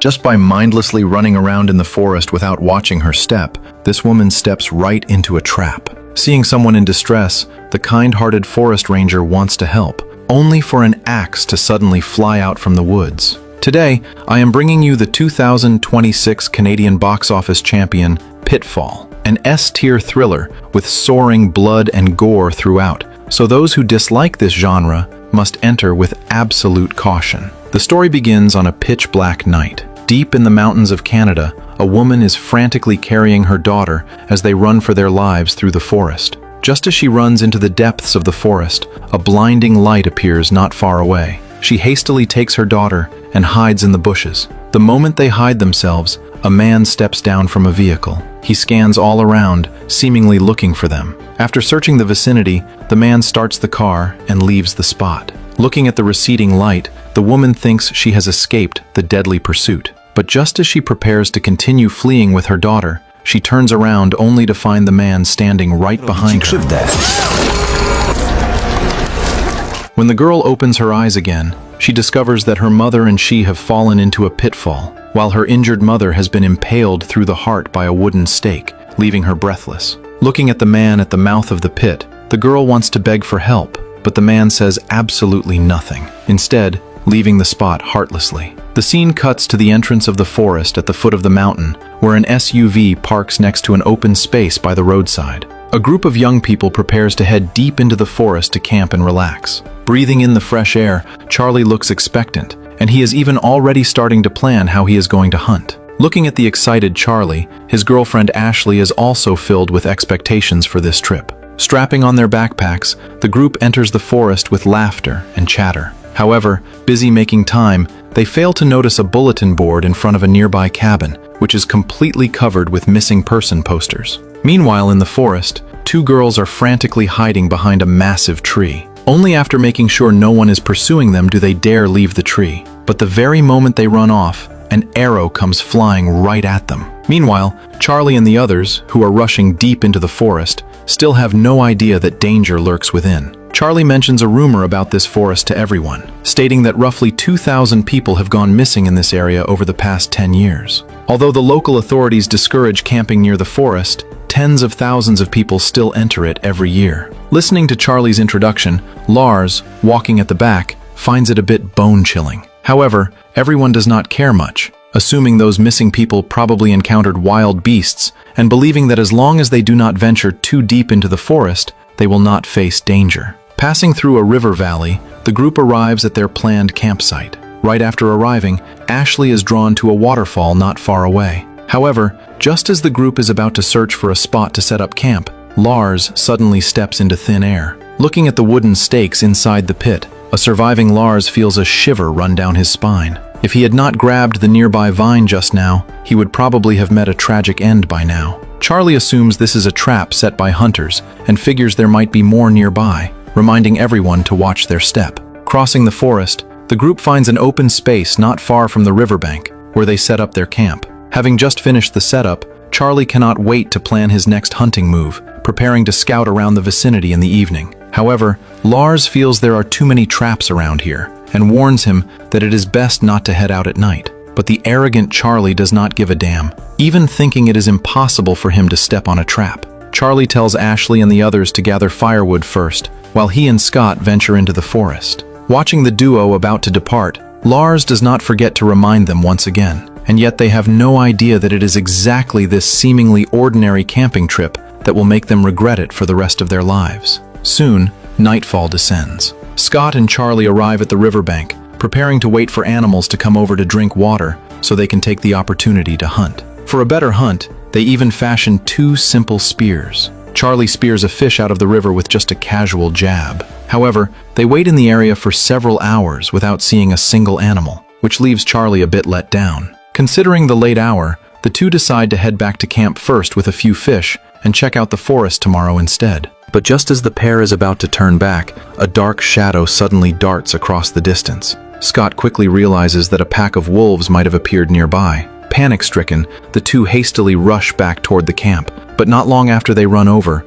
Just by mindlessly running around in the forest without watching her step, this woman steps right into a trap. Seeing someone in distress, the kind-hearted forest ranger wants to help, only for an axe to suddenly fly out from the woods. Today, I am bringing you the 2026 Canadian box office champion, Pitfall, an S-tier thriller with soaring blood and gore throughout, so those who dislike this genre must enter with absolute caution. The story begins on a pitch-black night. Deep in the mountains of Canada, a woman is frantically carrying her daughter as they run for their lives through the forest. Just as she runs into the depths of the forest, a blinding light appears not far away. She hastily takes her daughter and hides in the bushes. The moment they hide themselves, a man steps down from a vehicle. He scans all around, seemingly looking for them. After searching the vicinity, the man starts the car and leaves the spot. Looking at the receding light, the woman thinks she has escaped the deadly pursuit. But just as she prepares to continue fleeing with her daughter, she turns around only to find the man standing right behind her. When the girl opens her eyes again, she discovers that her mother and she have fallen into a pitfall, while her injured mother has been impaled through the heart by a wooden stake, leaving her breathless. Looking at the man at the mouth of the pit, the girl wants to beg for help, but the man says absolutely nothing, instead leaving the spot heartlessly. The scene cuts to the entrance of the forest at the foot of the mountain, where an SUV parks next to an open space by the roadside. A group of young people prepares to head deep into the forest to camp and relax. Breathing in the fresh air, Charlie looks expectant, and he is even already starting to plan how he is going to hunt. Looking at the excited Charlie, his girlfriend Ashley is also filled with expectations for this trip. Strapping on their backpacks, the group enters the forest with laughter and chatter. However, busy making time, they fail to notice a bulletin board in front of a nearby cabin, which is completely covered with missing person posters. Meanwhile, in the forest, two girls are frantically hiding behind a massive tree. Only after making sure no one is pursuing them do they dare leave the tree. But the very moment they run off, an arrow comes flying right at them. Meanwhile, Charlie and the others, who are rushing deep into the forest, still have no idea that danger lurks within. Charlie mentions a rumor about this forest to everyone, stating that roughly 2,000 people have gone missing in this area over the past 10 years. Although the local authorities discourage camping near the forest, tens of thousands of people still enter it every year. Listening to Charlie's introduction, Lars, walking at the back, finds it a bit bone-chilling. However, everyone does not care much, assuming those missing people probably encountered wild beasts and believing that as long as they do not venture too deep into the forest, they will not face danger. Passing through a river valley, the group arrives at their planned campsite. Right after arriving, Ashley is drawn to a waterfall not far away. However, just as the group is about to search for a spot to set up camp, Lars suddenly steps into thin air. Looking at the wooden stakes inside the pit, a surviving Lars feels a shiver run down his spine. If he had not grabbed the nearby vine just now, he would probably have met a tragic end by now. Charlie assumes this is a trap set by hunters and figures there might be more nearby, reminding everyone to watch their step. Crossing the forest, the group finds an open space not far from the riverbank, where they set up their camp. Having just finished the setup, Charlie cannot wait to plan his next hunting move, preparing to scout around the vicinity in the evening. However, Lars feels there are too many traps around here, and warns him that it is best not to head out at night. But the arrogant Charlie does not give a damn, even thinking it is impossible for him to step on a trap. Charlie tells Ashley and the others to gather firewood first, while he and Scott venture into the forest. Watching the duo about to depart, Lars does not forget to remind them once again, and yet they have no idea that it is exactly this seemingly ordinary camping trip that will make them regret it for the rest of their lives. Soon, nightfall descends. Scott and Charlie arrive at the riverbank, preparing to wait for animals to come over to drink water so they can take the opportunity to hunt. For a better hunt, they even fashion two simple spears. Charlie spears a fish out of the river with just a casual jab. However, they wait in the area for several hours without seeing a single animal, which leaves Charlie a bit let down. Considering the late hour, the two decide to head back to camp first with a few fish and check out the forest tomorrow instead. But just as the pair is about to turn back, a dark shadow suddenly darts across the distance. Scott quickly realizes that a pack of wolves might have appeared nearby. Panic-stricken, the two hastily rush back toward the camp, but not long after they run over,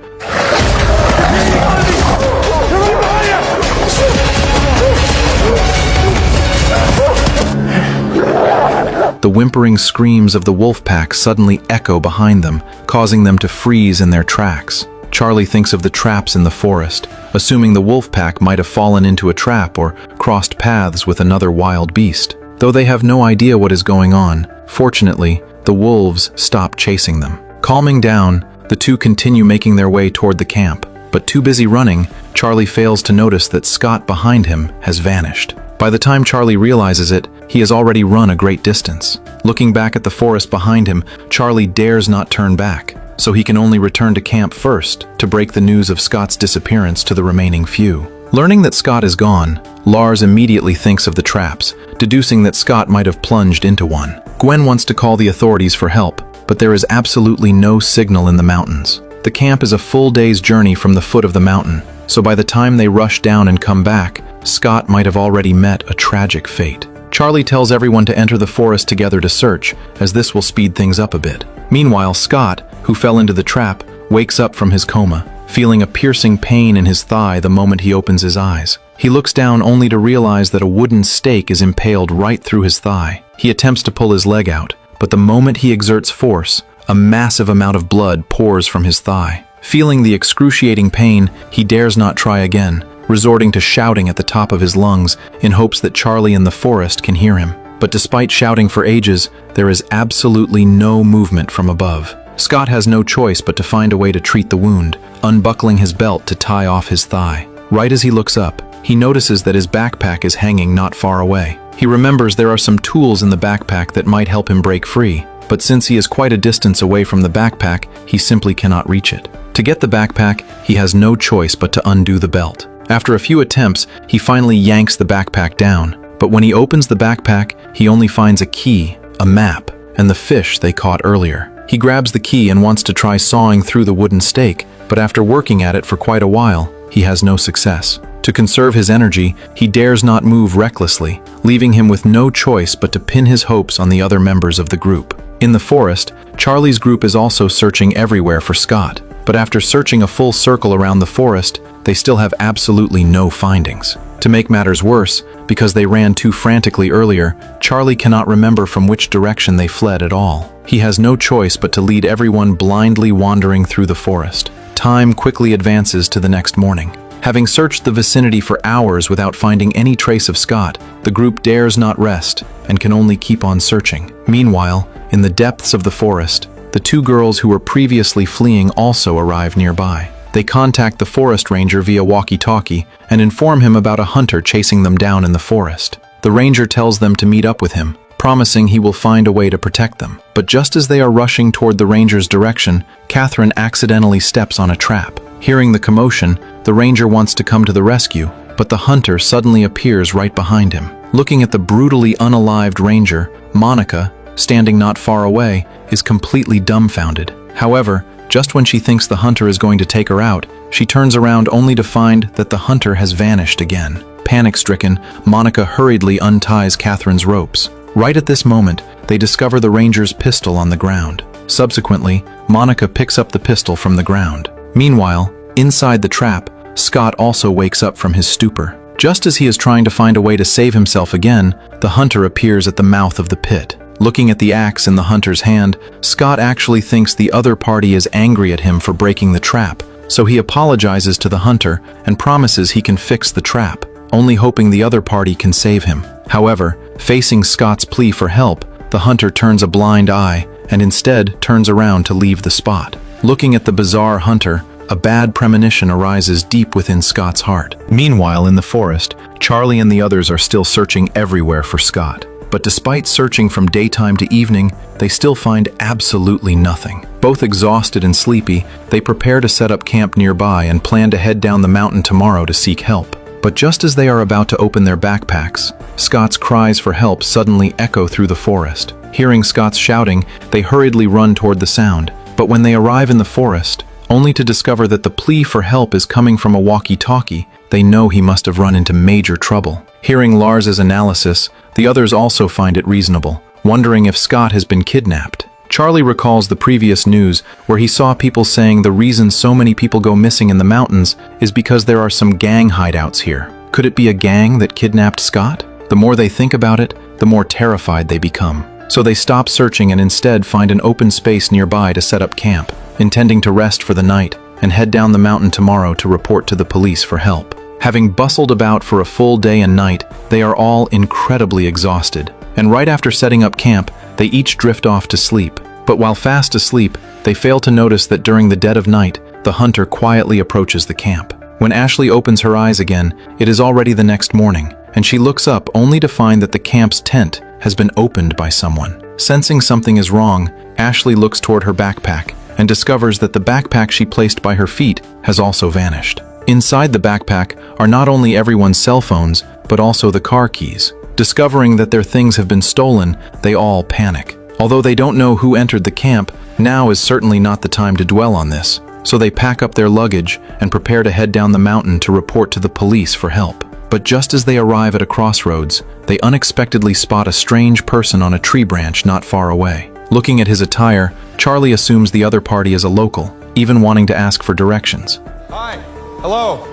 the the whimpering screams of the wolf pack suddenly echo behind them, causing them to freeze in their tracks. Charlie thinks of the traps in the forest, assuming the wolf pack might have fallen into a trap or crossed paths with another wild beast. Though they have no idea what is going on, fortunately, the wolves stop chasing them. Calming down, the two continue making their way toward the camp, but too busy running, Charlie fails to notice that Scott behind him has vanished. By the time Charlie realizes it, he has already run a great distance. Looking back at the forest behind him, Charlie dares not turn back, so he can only return to camp first to break the news of Scott's disappearance to the remaining few. Learning that Scott is gone, Lars immediately thinks of the traps, deducing that Scott might have plunged into one. Gwen wants to call the authorities for help, but there is absolutely no signal in the mountains. The camp is a full day's journey from the foot of the mountain, so by the time they rush down and come back, Scott might have already met a tragic fate. Charlie tells everyone to enter the forest together to search, as this will speed things up a bit. Meanwhile, Scott, who fell into the trap, wakes up from his coma, feeling a piercing pain in his thigh the moment he opens his eyes. He looks down only to realize that a wooden stake is impaled right through his thigh. He attempts to pull his leg out, but the moment he exerts force, a massive amount of blood pours from his thigh. Feeling the excruciating pain, he dares not try again, resorting to shouting at the top of his lungs in hopes that Charlie in the forest can hear him. But despite shouting for ages, there is absolutely no movement from above. Scott has no choice but to find a way to treat the wound, unbuckling his belt to tie off his thigh. Right as he looks up, he notices that his backpack is hanging not far away. He remembers there are some tools in the backpack that might help him break free, but since he is quite a distance away from the backpack, he simply cannot reach it. To get the backpack, he has no choice but to undo the belt. After a few attempts, he finally yanks the backpack down, but when he opens the backpack, he only finds a key, a map, and the fish they caught earlier. He grabs the key and wants to try sawing through the wooden stake, but after working at it for quite a while, he has no success. To conserve his energy, he dares not move recklessly, leaving him with no choice but to pin his hopes on the other members of the group. In the forest, Charlie's group is also searching everywhere for Scott, but after searching a full circle around the forest, they still have absolutely no findings. To make matters worse, because they ran too frantically earlier, Charlie cannot remember from which direction they fled at all. He has no choice but to lead everyone blindly wandering through the forest. Time quickly advances to the next morning. Having searched the vicinity for hours without finding any trace of Scott, the group dares not rest and can only keep on searching. Meanwhile, in the depths of the forest, the two girls who were previously fleeing also arrive nearby. They contact the forest ranger via walkie-talkie and inform him about a hunter chasing them down in the forest. The ranger tells them to meet up with him, promising he will find a way to protect them. But just as they are rushing toward the ranger's direction, Catherine accidentally steps on a trap. Hearing the commotion, the ranger wants to come to the rescue, but the hunter suddenly appears right behind him. Looking at the brutally unalived ranger, Monica, standing not far away, is completely dumbfounded. However, just when she thinks the hunter is going to take her out, she turns around only to find that the hunter has vanished again. Panic-stricken, Monica hurriedly unties Catherine's ropes. Right at this moment, they discover the ranger's pistol on the ground. Subsequently, Monica picks up the pistol from the ground. Meanwhile, inside the trap, Scott also wakes up from his stupor. Just as he is trying to find a way to save himself again, the hunter appears at the mouth of the pit. Looking at the axe in the hunter's hand, Scott actually thinks the other party is angry at him for breaking the trap, so he apologizes to the hunter and promises he can fix the trap, only hoping the other party can save him. However, facing Scott's plea for help, the hunter turns a blind eye and instead turns around to leave the spot. Looking at the bizarre hunter, a bad premonition arises deep within Scott's heart. Meanwhile, in the forest, Charlie and the others are still searching everywhere for Scott. But despite searching from daytime to evening, they still find absolutely nothing. Both exhausted and sleepy, they prepare to set up camp nearby and plan to head down the mountain tomorrow to seek help. But just as they are about to open their backpacks, Scott's cries for help suddenly echo through the forest. Hearing Scott's shouting, they hurriedly run toward the sound. But when they arrive in the forest, only to discover that the plea for help is coming from a walkie-talkie, they know he must have run into major trouble. Hearing Lars's analysis, the others also find it reasonable, wondering if Scott has been kidnapped. Charlie recalls the previous news where he saw people saying the reason so many people go missing in the mountains is because there are some gang hideouts here. Could it be a gang that kidnapped Scott? The more they think about it, the more terrified they become. So they stop searching and instead find an open space nearby to set up camp, intending to rest for the night and head down the mountain tomorrow to report to the police for help. Having bustled about for a full day and night, they are all incredibly exhausted. And right after setting up camp, they each drift off to sleep. But while fast asleep, they fail to notice that during the dead of night, the hunter quietly approaches the camp. When Ashley opens her eyes again, it is already the next morning, and she looks up only to find that the camp's tent has been opened by someone. Sensing something is wrong, Ashley looks toward her backpack and discovers that the backpack she placed by her feet has also vanished. Inside the backpack are not only everyone's cell phones, but also the car keys. Discovering that their things have been stolen, they all panic. Although they don't know who entered the camp, now is certainly not the time to dwell on this. So they pack up their luggage and prepare to head down the mountain to report to the police for help. But just as they arrive at a crossroads, they unexpectedly spot a strange person on a tree branch not far away. Looking at his attire, Charlie assumes the other party is a local, even wanting to ask for directions. Hi. Hello.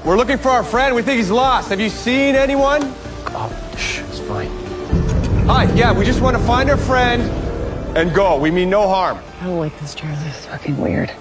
We're looking for our friend. We think he's lost. Have you seen anyone? Oh, shh, it's fine. Hi. Yeah, we just want to find our friend and go. We mean no harm. I don't like this, Charlie. It's fucking weird.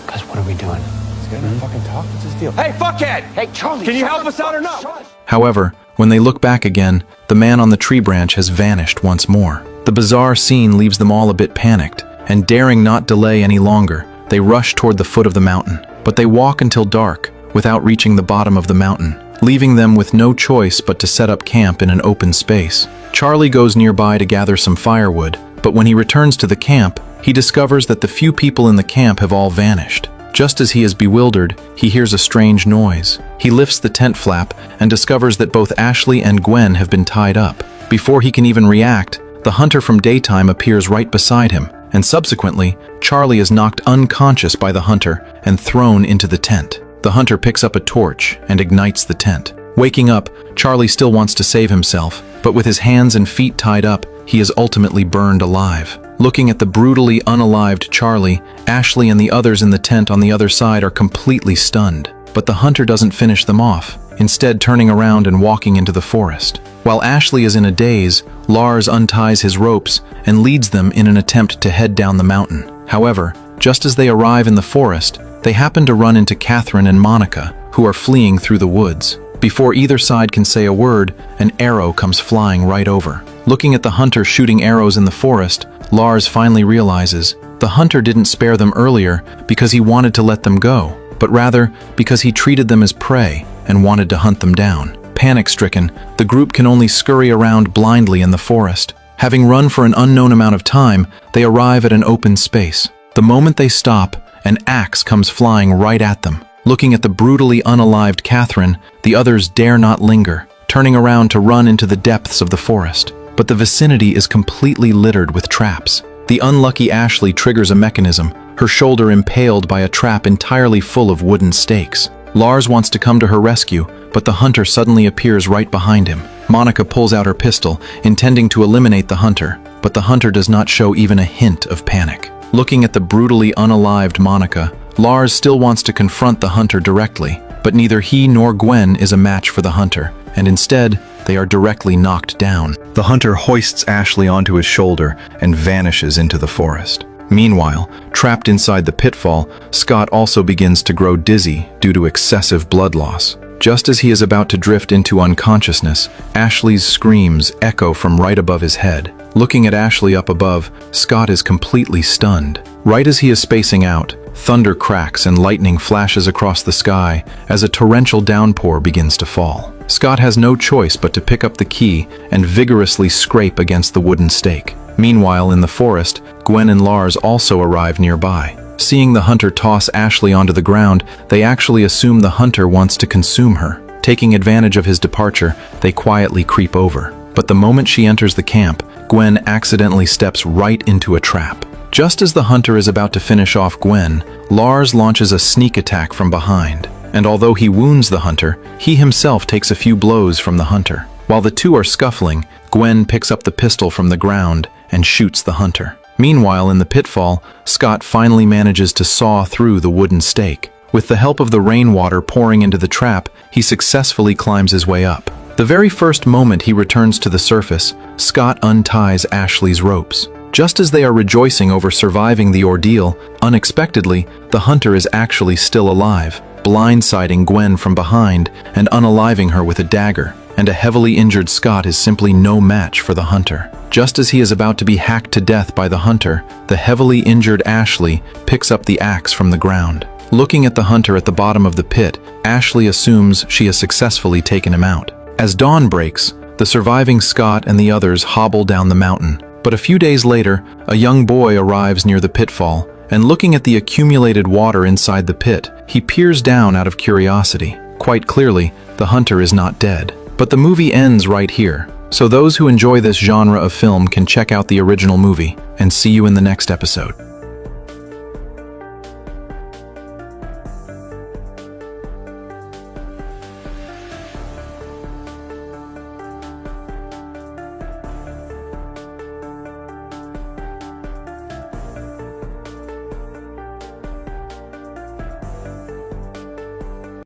Guys, what are we doing? He's gonna fucking talk. What's his deal? Hey, fuckhead! Hey, Charlie! Can you help us out or not? However, when they look back again, the man on the tree branch has vanished once more. The bizarre scene leaves them all a bit panicked, and daring not delay any longer, they rush toward the foot of the mountain. But they walk until dark, without reaching the bottom of the mountain, leaving them with no choice but to set up camp in an open space. Charlie goes nearby to gather some firewood, but when he returns to the camp, he discovers that the few people in the camp have all vanished. Just as he is bewildered, he hears a strange noise. He lifts the tent flap and discovers that both Ashley and Gwen have been tied up. Before he can even react, the hunter from daytime appears right beside him, and subsequently, Charlie is knocked unconscious by the hunter and thrown into the tent. The hunter picks up a torch and ignites the tent. Waking up, Charlie still wants to save himself, but with his hands and feet tied up, he is ultimately burned alive. Looking at the brutally unalived Charlie, Ashley and the others in the tent on the other side are completely stunned. But the hunter doesn't finish them off, instead turning around and walking into the forest. While Ashley is in a daze, Lars unties his ropes and leads them in an attempt to head down the mountain. However, just as they arrive in the forest, they happen to run into Catherine and Monica, who are fleeing through the woods. Before either side can say a word, an arrow comes flying right over. Looking at the hunter shooting arrows in the forest, Lars finally realizes the hunter didn't spare them earlier because he wanted to let them go, but rather because he treated them as prey and wanted to hunt them down. Panic-stricken, the group can only scurry around blindly in the forest. Having run for an unknown amount of time, they arrive at an open space. The moment they stop, an axe comes flying right at them. Looking at the brutally unalived Catherine, the others dare not linger, turning around to run into the depths of the forest. But the vicinity is completely littered with traps. The unlucky Ashley triggers a mechanism, her shoulder impaled by a trap entirely full of wooden stakes. Lars wants to come to her rescue, but the hunter suddenly appears right behind him. Monica pulls out her pistol, intending to eliminate the hunter, but the hunter does not show even a hint of panic. Looking at the brutally unalived Monica, Lars still wants to confront the hunter directly, but neither he nor Gwen is a match for the hunter, and instead, they are directly knocked down. The hunter hoists Ashley onto his shoulder and vanishes into the forest. Meanwhile, trapped inside the pitfall, Scott also begins to grow dizzy due to excessive blood loss. Just as he is about to drift into unconsciousness, Ashley's screams echo from right above his head. Looking at Ashley up above, Scott is completely stunned. Right as he is spacing out, thunder cracks and lightning flashes across the sky as a torrential downpour begins to fall. Scott has no choice but to pick up the key and vigorously scrape against the wooden stake. Meanwhile, in the forest, Gwen and Lars also arrive nearby. Seeing the hunter toss Ashley onto the ground, they actually assume the hunter wants to consume her. Taking advantage of his departure, they quietly creep over. But the moment she enters the camp, Gwen accidentally steps right into a trap. Just as the hunter is about to finish off Gwen, Lars launches a sneak attack from behind. And although he wounds the hunter, he himself takes a few blows from the hunter. While the two are scuffling, Gwen picks up the pistol from the ground and shoots the hunter. Meanwhile, in the pitfall, Scott finally manages to saw through the wooden stake. With the help of the rainwater pouring into the trap, he successfully climbs his way up. The very first moment he returns to the surface, Scott unties Ashley's ropes. Just as they are rejoicing over surviving the ordeal, unexpectedly, the hunter is actually still alive, blindsiding Gwen from behind and unaliving her with a dagger, and a heavily injured Scott is simply no match for the hunter. Just as he is about to be hacked to death by the hunter, the heavily injured Ashley picks up the axe from the ground. Looking at the hunter at the bottom of the pit, Ashley assumes she has successfully taken him out. As dawn breaks, the surviving Scott and the others hobble down the mountain. But a few days later, a young boy arrives near the pitfall, and looking at the accumulated water inside the pit, he peers down out of curiosity. Quite clearly, the hunter is not dead. But the movie ends right here, so those who enjoy this genre of film can check out the original movie, and see you in the next episode.